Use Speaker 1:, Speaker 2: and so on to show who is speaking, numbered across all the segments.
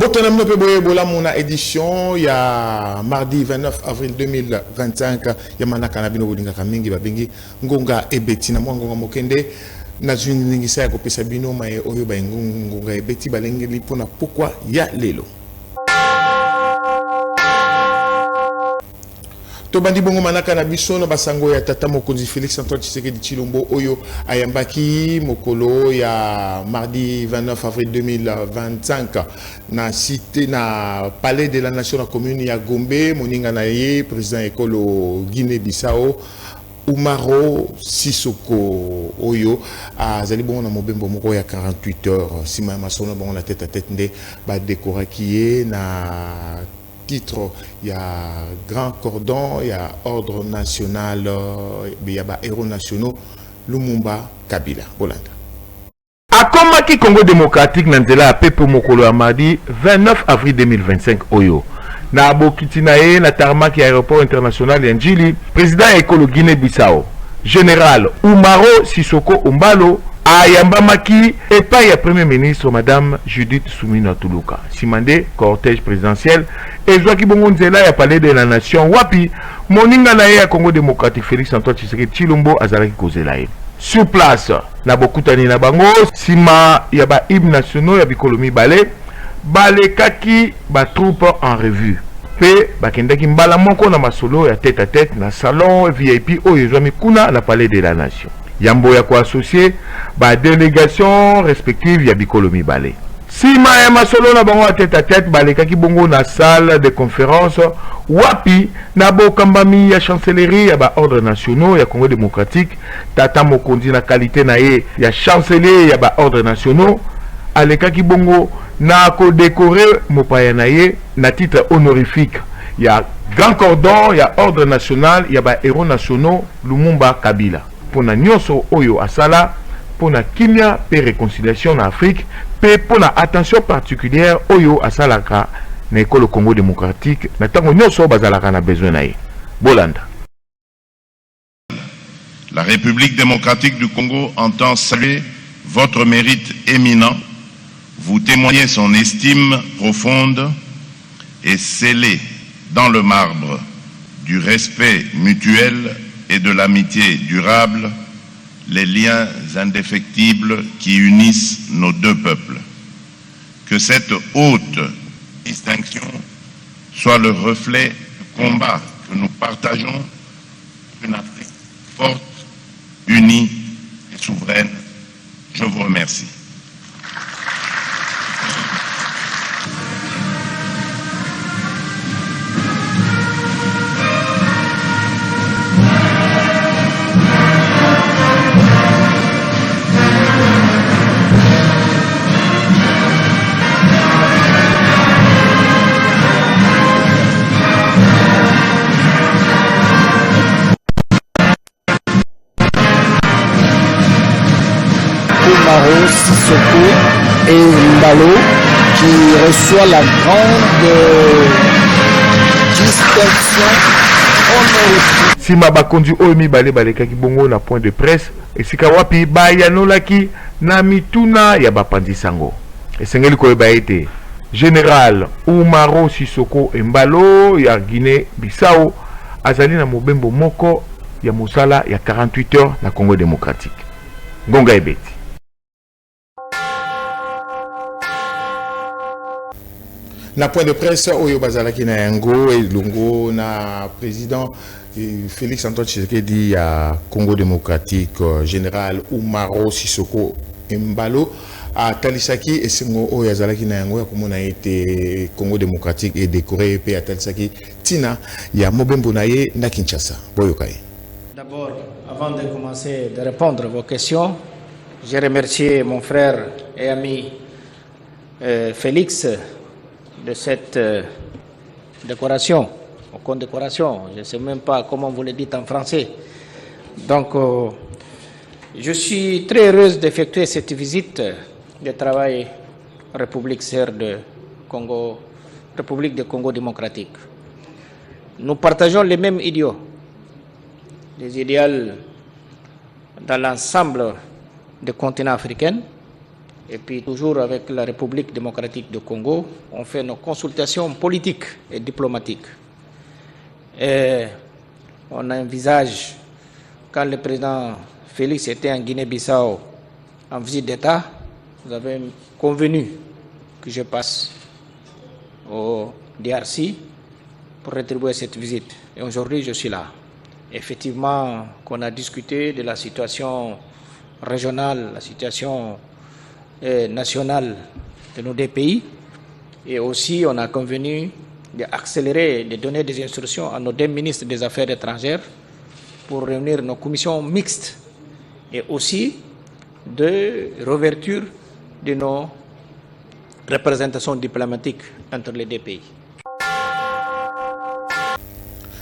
Speaker 1: Botanam no peboye bola mona édition ya mardi 29 avril 2025 ya manaka na bino bolinga kamingi babengi ngonga ebeti na ngonga mokende na zuni ningisa ya kopesa bino maye oyo ba ngonga ebeti balengeli pona pourquoi ya lelo. Tobandi bongo manaka na biso na basango ya tata mokonzi Félix Antoine Tshisekedi Tshilombo oyo ayambaki mokolo ya mardi 29 avril 2025 na cité na palais de la nation na commune ya Gombe moninga na ye président ekolo Guinée-Bissau Umaro Sissoko oyo azali bongo na mobembo moko ya 48 heures sima masono bongo na tête à tête nde ba décoraki na titre, il y a Grand Cordon, il y a Ordre National, il y a Héros Nationaux, Lumumba Kabila. Bolanda.
Speaker 2: Akomaki Congo démocratique Nandela Pepe Mokolo Amadi 29 avril 2025 Oyo. Na Abokitinae, na Tarmaki aéroport international Yanjili, président écolo Guinée-Bissau, général Umaro Sissoko Umbalo, Ayambamaki et pas ya premier ministre madame Judith Soumina Tuluka. Simande cortège présidentiel et Joaki Bongonzela ya palais de la nation wapi moninga na ya Congo démocratique Félix Antoine Tshisekedi Tshilombo azalaki kozela ye. Sur place na bokutani na bango sima ya ba hymne nationaux ya bikolomi bale kaki ba troupe en revue. Pe bakendaki mbala moko na masolo ya tête à tête na salon VIP oyo ezwami kuna na palais de la nation. Yambo ya kwa associé ba délégation respective ya bikolo mibale. Sima ya masolo na bango tête à tête balekaki bongo na salle de conférence wapi na bokambami ya chancellerie ya ba ordre nationaux ya Congo démocratique tata mokonzi na qualité na ye ya chancelier ya ba ordre nationaux alekaki bongo na ko décorer mopaya na ye na titre honorifique ya Grand Cordon ya ordre national ya ba héros nationaux Lumumba Kabila. Pona nyonso oyo asala pona kimia pe réconciliation en Afrique pe pona attention particulière oyo asalaka na école Congo démocratique na tango nyonso bazalaka na besoin na ye. Bolanda.
Speaker 3: La République démocratique du Congo entend saluer votre mérite éminent, vous témoignez son estime profonde et scellée dans le marbre du respect mutuel et de l'amitié durable, les liens indéfectibles qui unissent nos deux peuples. Que cette haute distinction soit le reflet du combat que nous partageons pour une Afrique forte, unie et souveraine. Je vous remercie.
Speaker 4: Sissoko et Mbalo qui reçoit la grande distinction honorifique.
Speaker 2: Sima bakonzi oyo mibale balekaki bongo na point de presse esika wapi bayanolaki na mituna ya bapanzi sango. Esengeli koyeba ete général Umaro Sissoko Mbalo ya Guinée-Bissau azali na mobembo moko ya mosala ya 48 heures na Congo démocratique. Ngonga ebeti.
Speaker 1: Na point de presse oyo bazalaki na yango elongo na président Félix Antoine Tshisekedi ya Congo démocratique général Umaro Sissoko Mbalo atalisaki esengo oyo azalaki na yango ya komona ete Congo démocratique et décoré pe atalisaki tina ya mobembo na ye na Kinshasa boyokai.
Speaker 4: D'abord, avant de commencer de répondre à vos questions, je remercie mon frère et ami Félix de cette décoration, ou condecoration, je ne sais même pas comment vous le dites en français. Donc, je suis très heureuse d'effectuer cette visite de travail République de Congo démocratique. Nous partageons les mêmes idéaux, les idéaux dans l'ensemble des continents africains, et puis toujours avec la République démocratique du Congo, on fait nos consultations politiques et diplomatiques. Et on envisage, quand le président Félix était en Guinée-Bissau en visite d'État, nous avons convenu que je passe au DRC pour rétribuer cette visite. Et aujourd'hui, je suis là. Effectivement, qu'on a discuté de la situation régionale, la situation nationale de nos deux pays. Et aussi, on a convenu d'accélérer, de donner des instructions à nos deux ministres des Affaires étrangères pour réunir nos commissions mixtes et aussi de réouverture de nos représentations diplomatiques entre les deux pays.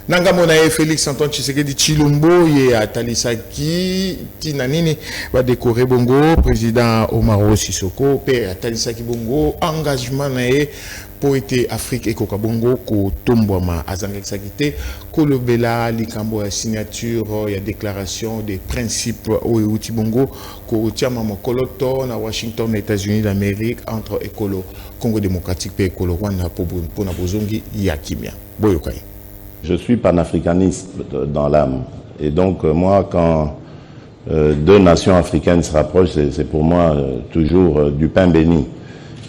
Speaker 1: Nangamona Félix Antoine Tshisekedi Tshilombo ye atalisaki tinanini va décorer bongo président Omaro Sissoko pe atalisaki bongo engagement na ye pour été Afrique et Kokabongo ko tomboma azangaki te kolobela likambo ya signature ya déclaration des principes au Utibongo ko tiama mokoloto na Washington États-Unis d'Amérique entre Ekolo Congo démocratique pe Ekolo Rwanda pour na bozongi ya kimia boyokai.
Speaker 5: Je suis panafricaniste dans l'âme. Et donc, moi, quand deux nations africaines se rapprochent, c'est pour moi toujours du pain béni.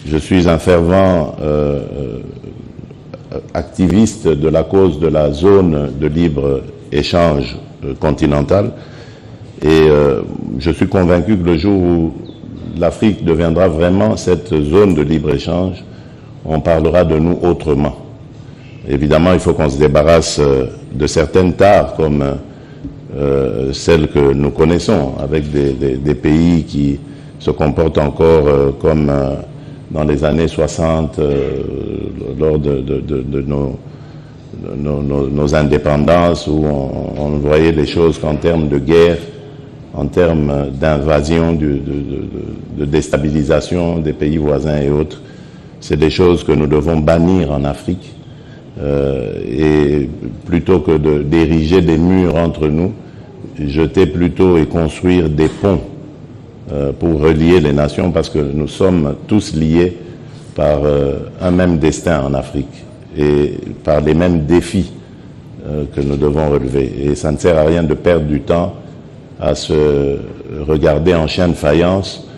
Speaker 5: Je suis un fervent activiste de la cause de la zone de libre-échange continentale. Et je suis convaincu que le jour où l'Afrique deviendra vraiment cette zone de libre-échange, on parlera de nous autrement. Évidemment, il faut qu'on se débarrasse de certaines tares comme celles que nous connaissons, avec des pays qui se comportent encore comme dans les années 60, lors de nos indépendances, où on voyait les choses qu'en termes de guerre, en termes d'invasion, de déstabilisation des pays voisins et autres. C'est des choses que nous devons bannir en Afrique. Et plutôt que d'ériger des murs entre nous, jeter plutôt et construire des ponts pour relier les nations, parce que nous sommes tous liés par un même destin en Afrique et par les mêmes défis que nous devons relever. Et ça ne sert à rien de perdre du temps à se regarder en chien de faïence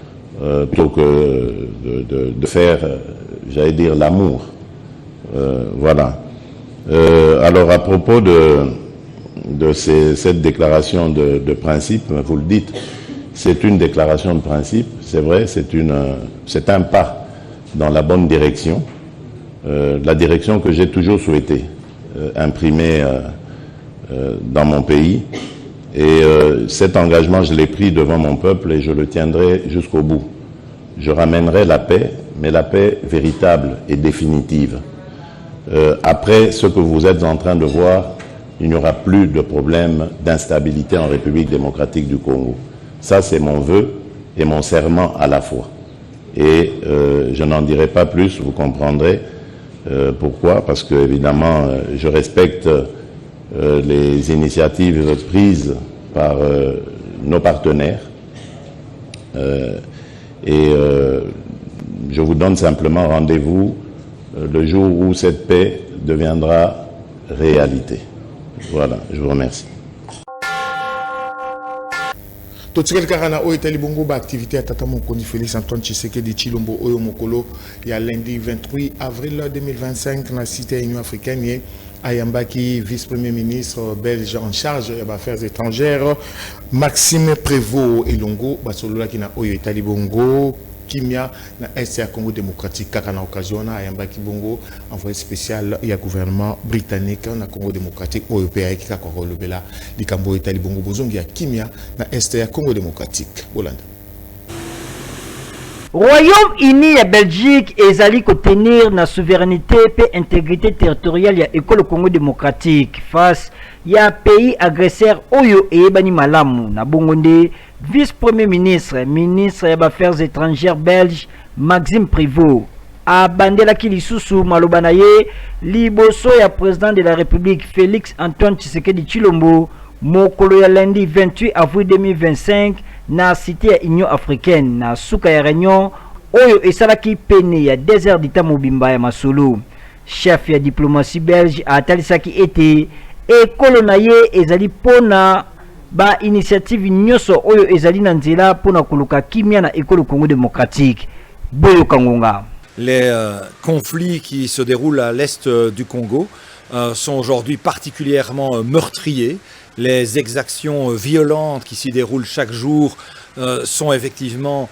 Speaker 5: plutôt que de faire, j'allais dire, l'amour. Voilà. Alors à propos de cette déclaration de principe, vous le dites, c'est une déclaration de principe, c'est vrai, c'est un pas dans la bonne direction, la direction que j'ai toujours souhaité imprimer dans mon pays. Et cet engagement, je l'ai pris devant mon peuple et je le tiendrai jusqu'au bout. Je ramènerai la paix, mais la paix véritable et définitive. Après ce que vous êtes en train de voir, il n'y aura plus de problème d'instabilité en République démocratique du Congo. Ça, c'est mon vœu et mon serment à la fois. Et je n'en dirai pas plus, vous comprendrez pourquoi, parce que évidemment, je respecte les initiatives prises par nos partenaires. Et je vous donne simplement rendez-vous le jour où cette paix deviendra réalité. Voilà, je vous remercie.
Speaker 1: Totikeli karana o etali bongo ba activité à Tata Mokonzi Félix Antoine Tshisekedi Tshilombo oyo mokolo ya lundi 28 avril 2025 na cité Union africaine ayambaki vice-premier ministre belge en charge des affaires étrangères Maxime Prévost Elongo basolola kina oyo etali bongo Kimia na Est ya Congo démocratique kaka na occasion na ayambaki bongo envoyé spécial ya gouvernement britannique na Congo démocratique européen qui kaka kolobela likambo etali bongo bozongi ya Kimia na Est ya Congo démocratique Hollande.
Speaker 6: Royaume-Uni et Belgique ezali tenir na souveraineté et intégrité territoriale ya école Congo démocratique face ya pays agresseur oyo eyebani malamu na bongonde vice-premier ministre des affaires étrangères belge Maxime Prévost abandelaki lisusu maloba na ye liboso ya président de la République Félix Antoine Tshisekedi Tshilombo mokolo ya lundi 28 avril 2025 na cité ya Union africaine na suka ya réunion oyo esalaki pene ya 2 heures d'ita mobimba ya masolo. Chef ya diplomatie belge atalisaki ete ekolo na ye ezali pona ba initiative nyoso oyo ezali na nzela pona koluka kimia na ekolo Congo démocratique. Boyo Kangonga.
Speaker 7: Les conflits qui se déroulent à l'est du Congo sont aujourd'hui particulièrement meurtriers. Les exactions violentes qui s'y déroulent chaque jour sont effectivement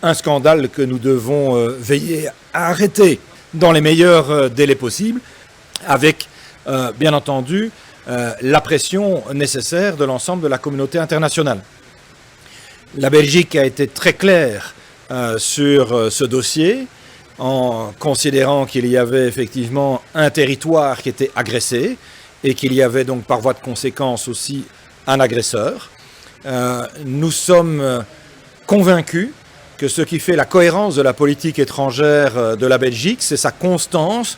Speaker 7: un scandale que nous devons veiller à arrêter dans les meilleurs délais possibles, avec bien entendu la pression nécessaire de l'ensemble de la communauté internationale. La Belgique a été très claire sur ce dossier, en considérant qu'il y avait effectivement un territoire qui était agressé et qu'il y avait donc par voie de conséquence aussi un agresseur. Nous sommes convaincus que ce qui fait la cohérence de la politique étrangère de la Belgique, c'est sa constance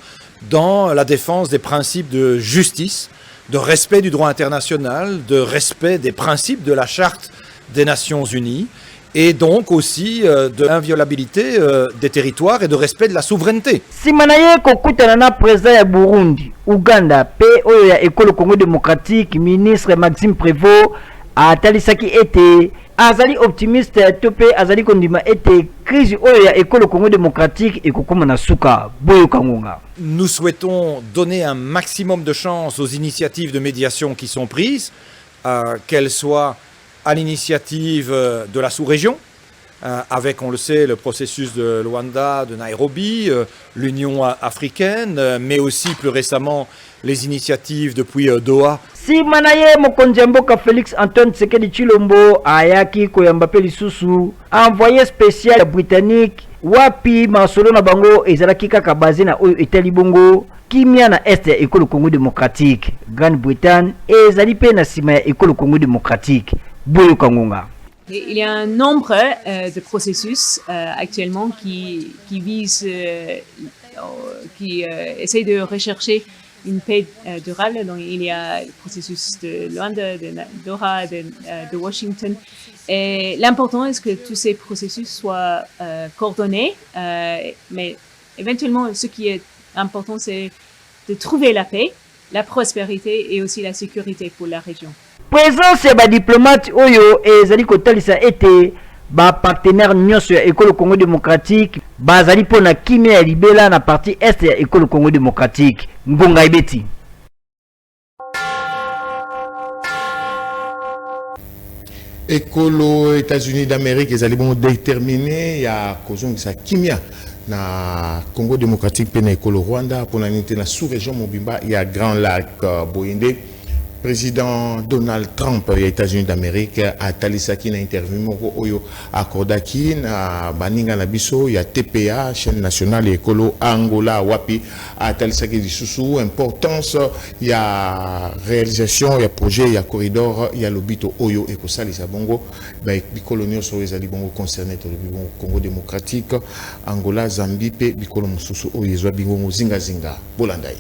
Speaker 7: dans la défense des principes de justice, de respect du droit international, de respect des principes de la Charte des Nations Unies, et donc aussi de l'inviolabilité des territoires et de respect de la souveraineté.
Speaker 6: Simanaye kokutana na président ya Burundi, Uganda, pe oyo ya Ekolo Congo démocratique, ministre Maxime Prévost atalisaki ete azali optimiste tope azali kondima ete crise oyo ya Ekolo Congo démocratique ekokoma na suka. Boyo Kangonga.
Speaker 7: Nous souhaitons donner un maximum de chance aux initiatives de médiation qui sont prises, qu'elles soient à l'initiative de la sous-région, avec, on le sait, le processus de Luanda, de Nairobi, l'Union africaine, mais aussi plus récemment les initiatives depuis Doha.
Speaker 6: Si manaye mokonzi ya mboka Félix Antoine Tshisekedi Tshilombo ayaki koyamba pe lisusu envoyé spécial ya britannique wapi masolo na bango ezalaki kaka basé na oyo etali bongo kimia na est ya Ekolo Congo démocratique. Grande-Bretagne ezali pe na sima ya Ekolo Congo démocratique. Boyo Kangonga.
Speaker 8: Il y a un nombre de processus actuellement qui visent, qui essayent de rechercher une paix durable. Donc, il y a le processus de Luanda, de Doha, de Washington. Et l'important est que tous ces processus soient coordonnés. Mais éventuellement, ce qui est important, c'est de trouver la paix, la prospérité et aussi la sécurité pour la région.
Speaker 6: Présence ya ba diplomate oyo ezali kotalisa ete ba partenaire nyonso ya Ekolo Congo démocratique bazali pona kimia ya libela na partie est ya Ekolo Congo démocratique. Ngonga ibeti.
Speaker 1: Ekolo États-Unis d'Amérique ezali bon déterminé ya kozongisa kimia na Congo démocratique pe na Ekolo Rwanda pona nite na sous-région mobimba ya Grand Lac Boyende. Président Donald Trump des États-Unis d'Amérique a talisaki na interview moko oyo akordaki na baninga na biso ya TPA chaîne nationale ekolo Angola wapi a talisaki lisusu importance ya réalisation ya projet ya corridor ya lobito oyo ekosalisa bongo ba bikolo nyonso ezali bongo concerné to bongo Congo démocratique Angola Zambie pe bikolo mususu oyo ezwa bingo zinga zinga bolandai.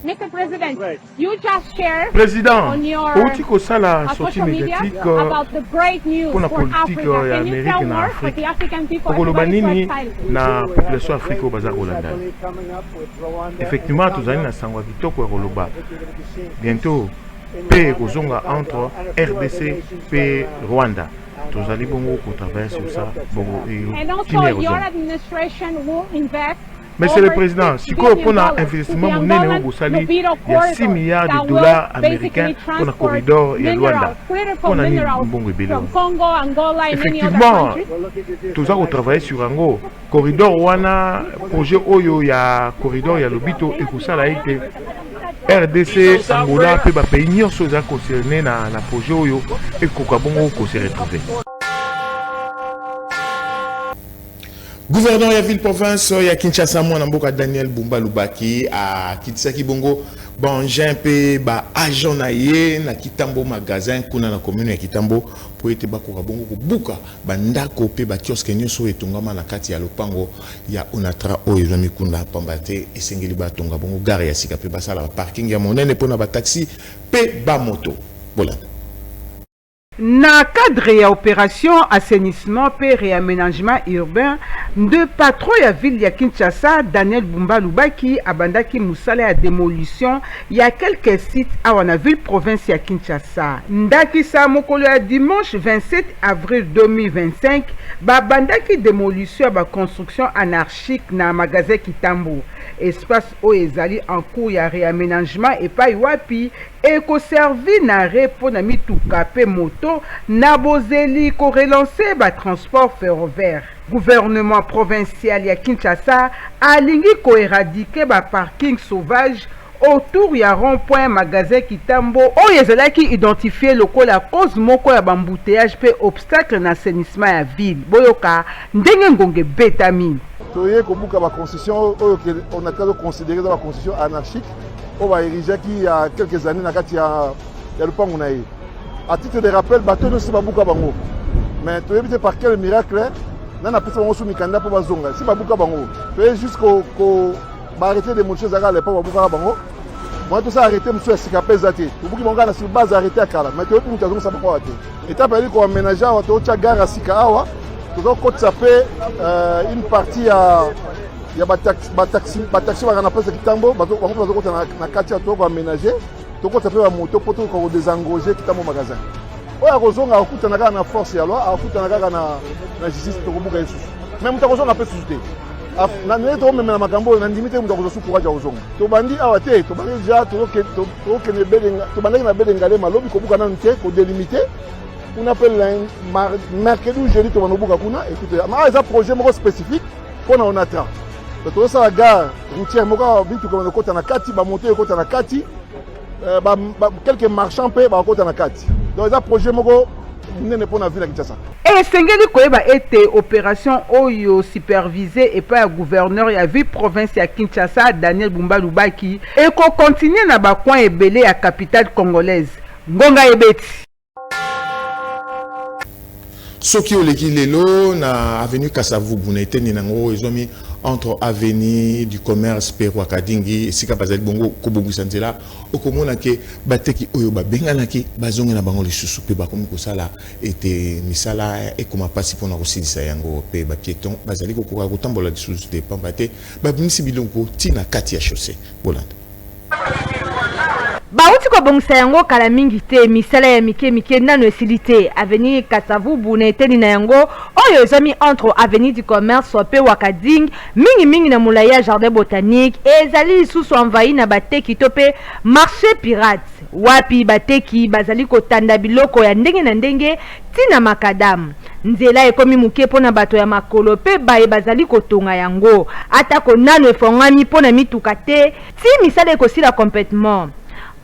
Speaker 9: Mr. President, you just shared
Speaker 2: Président,
Speaker 9: on your
Speaker 2: outi kosala sortie
Speaker 9: social media
Speaker 2: médiatique
Speaker 9: about the great news
Speaker 2: pour la
Speaker 9: for
Speaker 2: politique
Speaker 9: Africa.
Speaker 2: ya
Speaker 9: Can you
Speaker 2: Amérique
Speaker 9: tell
Speaker 2: na
Speaker 9: more for
Speaker 2: Afrique.
Speaker 9: the African people?
Speaker 2: Koloba
Speaker 9: Everybody's
Speaker 2: nini
Speaker 9: so excited.
Speaker 2: na population Afrique au bazar Hollanda. Effectivement, tous allons na sangwa kitoko ya koloba. Bientôt, paix kozonga entre RDC et Rwanda. Tous allons bongo pour travailler sur ça, bongo
Speaker 9: And also, your administration will invest.
Speaker 2: Monsieur le Président, si vous avez un investissement monnaie au Boussali, il y a 6 milliards de dollars américains pour le corridor et Luanda. On a mis un bon rébellion. Effectivement, tout ça, on travaille sur un corridor Wana, projet Oyo, il y a corridor, il y a l'Obito et tout ça, là, RDC, Angola, puis les pays qui sont concernés dans le projet Oyo et Kokabongo qui s'est retrouvé.
Speaker 1: Gouverneur ya ville province ya Kinshasa mwana mboka Daniel Bumba Lubaki a kitisaki bongo bangin pe ba agent na ye na Kitambo magasin kuna na commune ya Kitambo po ete bakoka bongo kobuka bandako pe ba kioske nyonso etongama na kati ya lopango ya Onatra oyo ezwa mikunda pamba te esengeli batonga bongo gare ya sika pe basala parking ya monene pona ba taxi pe ba moto. Voilà.
Speaker 10: Na cadre ya opération assainissement et réaménagement urbain de patron ya ville ya Kinshasa Daniel Bumba Lubaki abandaki musala ya démolition ya quelques sites awa na ville province ya Kinshasa. Ndaki sa mokolo ya dimanche 27 avril 2025 babandaki démolition ya construction anarchique na magasin Kitambo. Espace o ezali en cours ya réaménagement et pa wapi eko servi na repo na mituka pe moto na bozeli ko relancer ba transport ferroviaire. Gouvernement provincial ya Kinshasa alingi ko éradiquer ba parking sauvage autour ya rond-point magasin Kitambo oyo ezalaki identifié lokola cause moko ya bambouteillage pe obstacle na assainissement ya ville. Boyoka ndenge ngonge betami.
Speaker 11: Toye kobuka ba concession oyo on a considéré dans la concession anarchique on va ériger il y a quelques années na kati ya lupango na ye. À titre de rappel bateau ne se babuka bango. Mais toye bité par quel miracle nana pesa bango sous mikanda po bazonga. Si babuka bango. Toye jusqu'au ba arrêter de monter zaka le pa babuka bango. Moi tout ça arrêter monsieur sikape zati. Tobuki bango na sur base arrêter akala. Mais toye pour mutazonga ça pas ate. Étape ali ko aménager wa to cha gare sika awa. Donc quand ça fait une partie à il y a taxi va na place Kitambo bato on peut na kati to ko aménager to ko ça fait moto pour to ko désengager Kitambo magasin oya kozonga okuta na na force ya loi okuta na na justice to ko buka yesu même to kozonga pe susute na ne to même na makambo na ndimite mu to ko courage kozonga to bandi awa te to bandi ja to ke ne bedenga to bandi na bedenga le malobi ko buka na nte ko délimiter. On appelle mercredi ou jeudi, on a kuna. Écoutez, il y a un projet spécifique qu'on a en attend. Donc, ça, la gare routière, on a côté na kati, ba monter côté na kati, quelques marchands paient ba côté na kati. Donc, il y a un projet moko n'est pas na ville à Kinshasa.
Speaker 10: Et sengeli koyeba été opération oyo supervisée et par gouverneur ya ville province ya Kinshasa Daniel Bumba Lubaki et qu'on continue na ba coin ebelé à capitale congolaise. Ngonga ebeti.
Speaker 1: Soki oleki lelo na avenue Kasavu Bunete ni nango ezomi entre avenue du commerce Perwa Kadingi esika bazali bongo kobongisa nzela okomona ke bateki oyo babenganaki bazonga na bango lisusu pe bakomi kosala ete misala ekoma pasi pona kosilisa yango pe bapieton bazali kokoka kotambola lisusu te pamba te babimisi bilongo tina kati ya chaussée bolanda.
Speaker 12: Bauti ko bongisa yango kala mingi te misala ya mike nano esilite avenue Kasavu Bunete ni na yango oyo ezami entre avenue du commerce pe Wakading mingi na mulaya jardin botanique ezali susu envahi na bateki tope marché pirate wapi bateki bazali ko tanda biloko ya ndenge na ndenge tina makadam nzela ekomi muke pona bato ya makolo pe baye bazali kotonga yango atako nano efongami pona mituka te ti misala ekosila complètement.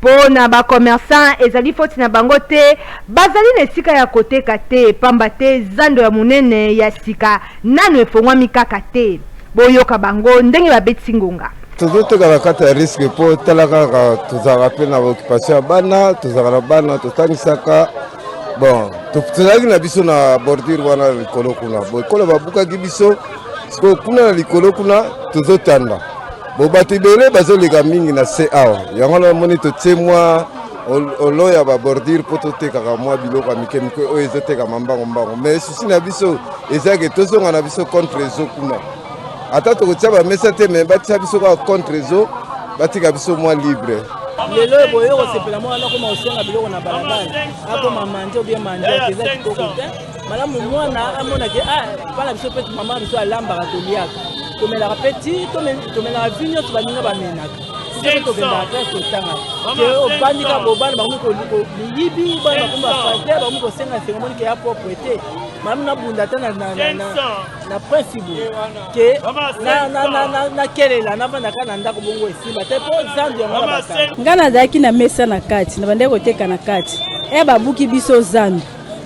Speaker 12: Pona ba commerçant ezali foti na bango te bazali na sika ya koteka te pamba te zando ya munene ya sika nano efongwami kaka te boyoka bango ndenge babeti ngonga
Speaker 13: tozoteka na kati ya risque po tala kaka tozalaka mpe na baoccupation ya bana tozalaka na bana totangisaka bon tozalaki na biso na bordure wana na likolo kuna bo ekolo babukaki biso sikoyo kuna na likolo kuna tozotanda bo bato ebele bazoleka mingi na se awa yango na moni totie mwa oloya babordure mpo totekaka mwa biloko ya mike oyo ezotekama mbango mais susi na biso ezaki tozonga na biso contre ezo kuna ata tokotia bamesa te me batia biso kaka contre ezo batika biso mwa libre
Speaker 14: lelo boye kosepela mwana akoma kosenga biloko na balabala akoma manje obie manje eza kitoko te malamu mwana amonake bana biso mpe mama biso alambaka toliaka tomelaka mpe ti tomelaka vi nyonso baninga bamenaka soki tokendaka place totanga ke obandika bobana bakomi liyibi bana bakomi bafate bakomi kosenga senga monike ya propre te malamu nabunda ata na principe ke nakelela navandaka na ndako bongo esimba te mpo zandu yango na bakanga
Speaker 15: nga nazalaki na mesa na kati na bandeki koteka na kati babuki biso zandu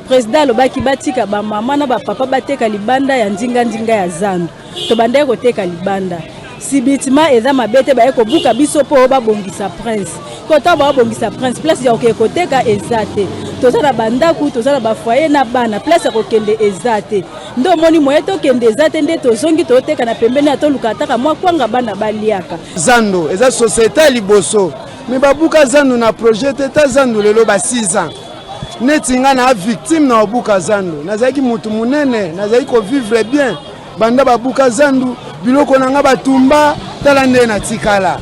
Speaker 15: président alobaki batika bamama na bapapa bateka libanda ya ndinga ya zandu to bandeki koteka libanda sibitima eza mabe te baye kobuka biso mpo babongisa prince kota babongisa prince place ya kokende koteka eza te toza na bandaku toza na bafoye na bana place ya kokende eza te nde omoni moye tokende eza te nde tozongi toteka na pembeni ya toluka ataka mwa kwanga bana baliaka
Speaker 16: zando eza société liboso me babuka zandu na projet te ta zandu lelo ba 6 ans neti nga na victime na obuka zandu nazaki mutu munene nazaki ko vivre bien banda babuka zandu biloko nanga batumba tala nde na tikala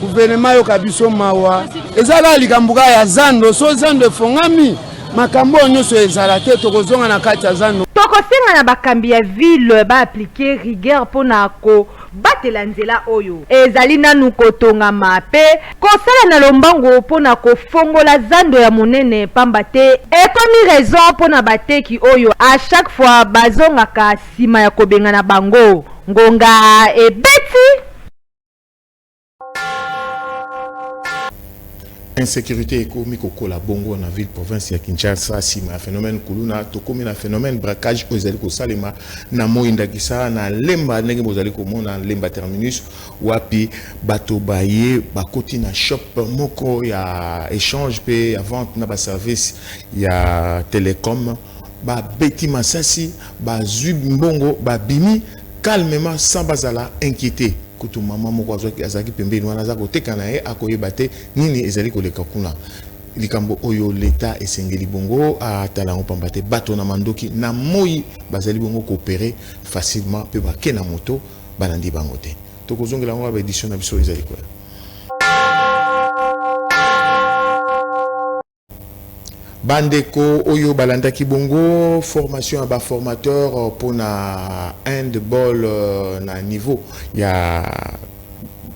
Speaker 16: gouvernement yo kabiso mawa ezala likambuka ya zando so zando efongami makambo nyonso ezala te tokozonga na kati ya zando
Speaker 12: tokosenga na bakambi ya ville ba appliquer rigueur mpona ko batela nzela oyo ezali nanu kotongama mpe kosala na lombango mpona kofongola zando ya monene pamba te ekomi raison mpona bateki oyo a chaque fois bazongaka nsima ya kobenga na bango ngonga ebeti.
Speaker 1: Insécurité économique au Kola Bongo na ville province ya Kinshasa sima phénomène kuluna tokomi na phénomène braquage ozali ko salema na moinda kisa na lemba ndenge bozali ko mona lemba terminus wapi bato baye bakoti na shop moko ya échange pe ya vente na ba service ya télécom ba beti masasi ba zub mbongo ba bimi calmement sans bazala inquiété kutu mama moko azaki pembeni wana za koteka na ye akoyeba te nini ezali koleka kuna likambo oyo leta esengeli bongo atala ngopamba te bato na mandoki na moi bazali bongo coopérer facilement pe bake na moto balandi bango te tokozongela ngo ba édition na biso ezali kwa bandeko oyo balandaki bongo formation à ba formateur pour na handball na niveau ya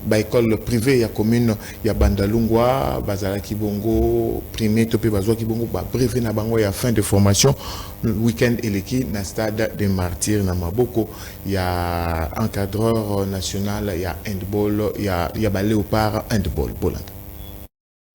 Speaker 1: ba école privée ya commune ya Bandalungwa bazalaki bongo primé topé bazwaki bongo ba brevet na bango ya fin de formation week-end eleki na stade des martyrs na maboko ya encadreur national ya handball ya ba léopard handball bolanda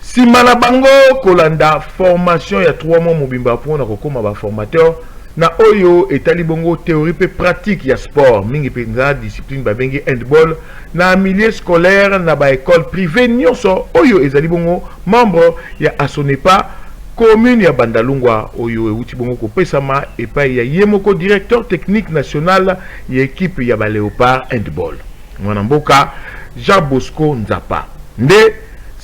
Speaker 2: sima na bango kolanda formation ya 3 mois mobimba mpona kokoma ba formateur na oyo etali bongo théorie pe pratique ya sport mingi penza discipline babengi handball na milieu scolaire na ba école privée nyonso oyo ezali bongo membre ya Asonepa commune ya Bandalungwa oyo euti bongo kopesama epai ya yemoko directeur technique national ya équipe ya ba léopard handball mwana mboka Jean Bosco Nzapa nde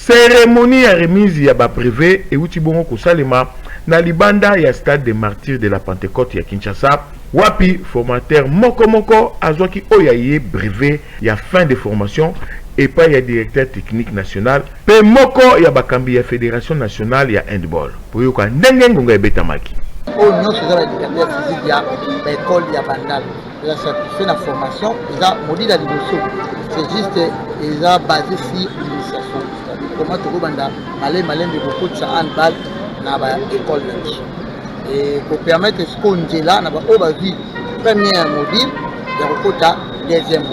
Speaker 2: cérémonie ya remise ya ba privé euti bongo kosalema na libanda ya stade des martyrs de la Pentecôte ya Kinshasa wapi formateur moko azwaki oya ye brevet ya fin de formation et pas ya directeur technique national pe moko ya bakambi ya fédération nationale ya handball pour yoka ndenge ngonga ebetamaki
Speaker 17: oyo nyonso eza badikami ya physique ya baekole ya bandal eza certifié na formation eza modile ya liboso c'est juste eza basé sur l'initiation comment tokobanda malembe kokotisa handball na baekole na biso e kopermettre siko nzela na baoyo bazwi première modile ya kokota deuxième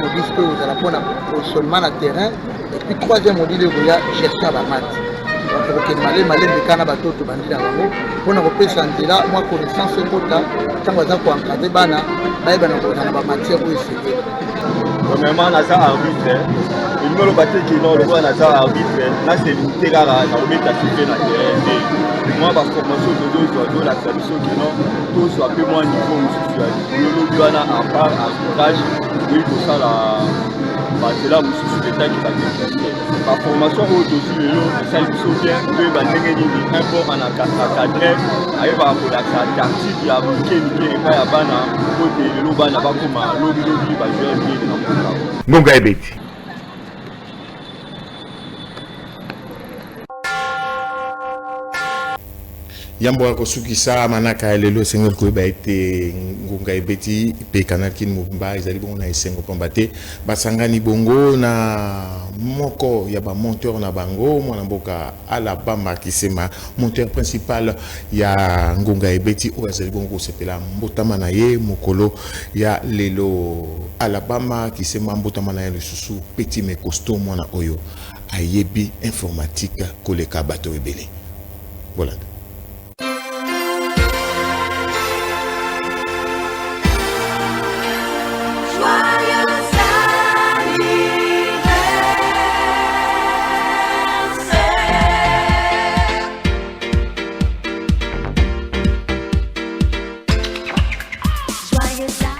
Speaker 17: modile sikoyo ozala mpona positionnement na terrain et puis troisième modile ekoya gestion ya bamati donc kokende malembe kaka na batoto bandi na bango mpona kopesa nzela mwa connaissance ekota ntango aza koencadre bana bayeba na kokota na bamatière oyo esengeli
Speaker 18: premièrement naza arbitre elingi oloba te kino lokola naza arbitre naselimite kaka na kobeta sife na terrain te mwa baformation tozozwa tolakisa biso kino tozwa mpe mwa niveau mosusu ya likolo wana apart arbitrage tokoki kosala banzela mosusu etakisa te baformation oyo tozwi lelo esali biso bien toyeba ndenge nini import ana cadre ayebaka kolakisa tactique ya mike epai ya bana kote lelo bana bakoma lobilobi bajoueur bien na mboka
Speaker 2: ngonga ebeti
Speaker 1: yambo ya kosukisa manaka lelo esengeli koyeba ete ngonga ebeti pe canal kin mobimba ezali bongo na esengo pamba te basangani bongo na moko ya bamonteur na bango mwana mboka Alabama kisema monteur principal ya ngonga ebeti oyo azali bongo kosepela mbotama na ye mokolo ya lelo Alabama kisema mbotama na ye lisusu petit mais costaud mwana oyo ayebi informatique koleka bato ebele bolanda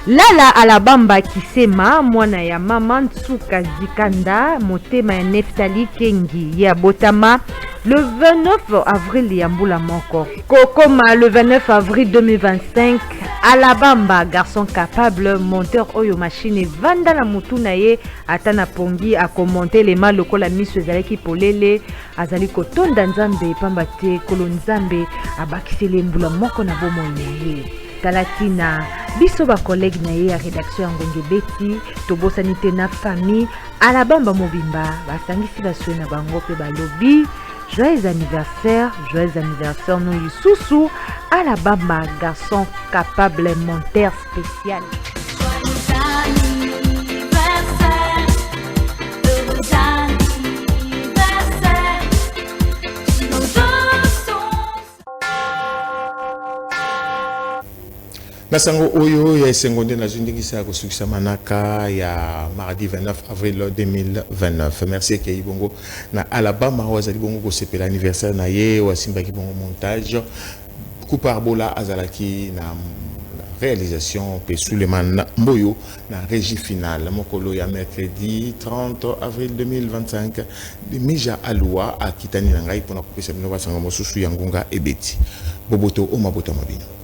Speaker 12: Lala Alabamba kisema mwana ya mama Nsuka Zikanda motema ya Neftali Kengi ya botama Le 29 avril, Yamboula Moko. Kokoma, le 29 avril 2025, Alabamba, garçon capable, monteur Oyo machine, Vanda la Mutunaye, Atana Pongi, a commenté les mal locaux, la miss Zaleki Polele, Azali Kotonda Nzambe, Pambate, Kolonzambe, Abakisele Mboula Moko na Bomoye. Talatina, biso ba collègue naye à rédaction Ngonge Beti, Tobo Sanité na famille, Alabamba Mobimba, Basangisi Baswe na bango pe balobi. Joyeux anniversaire nous Youssou, Alabama, garçon capable, monteur spécial.
Speaker 1: Nasango Oyo ya seconde na zundingisa kusukisa manaka ya mardi 29 avril 2029. Merci Kei Bongo na Alabama wazali bongo ko sepela anniversaire na ye wasimba ki bongo montage Coupa Arbola azalaki na réalisation pe Suleiman Mboyo na régie finale mokolo ya mercredi 30 avril 2025 de Mija Aloua a kitani na ngai pona kopesa bino basanga mosusu ya ngunga ebeti boboto o mabota mabino.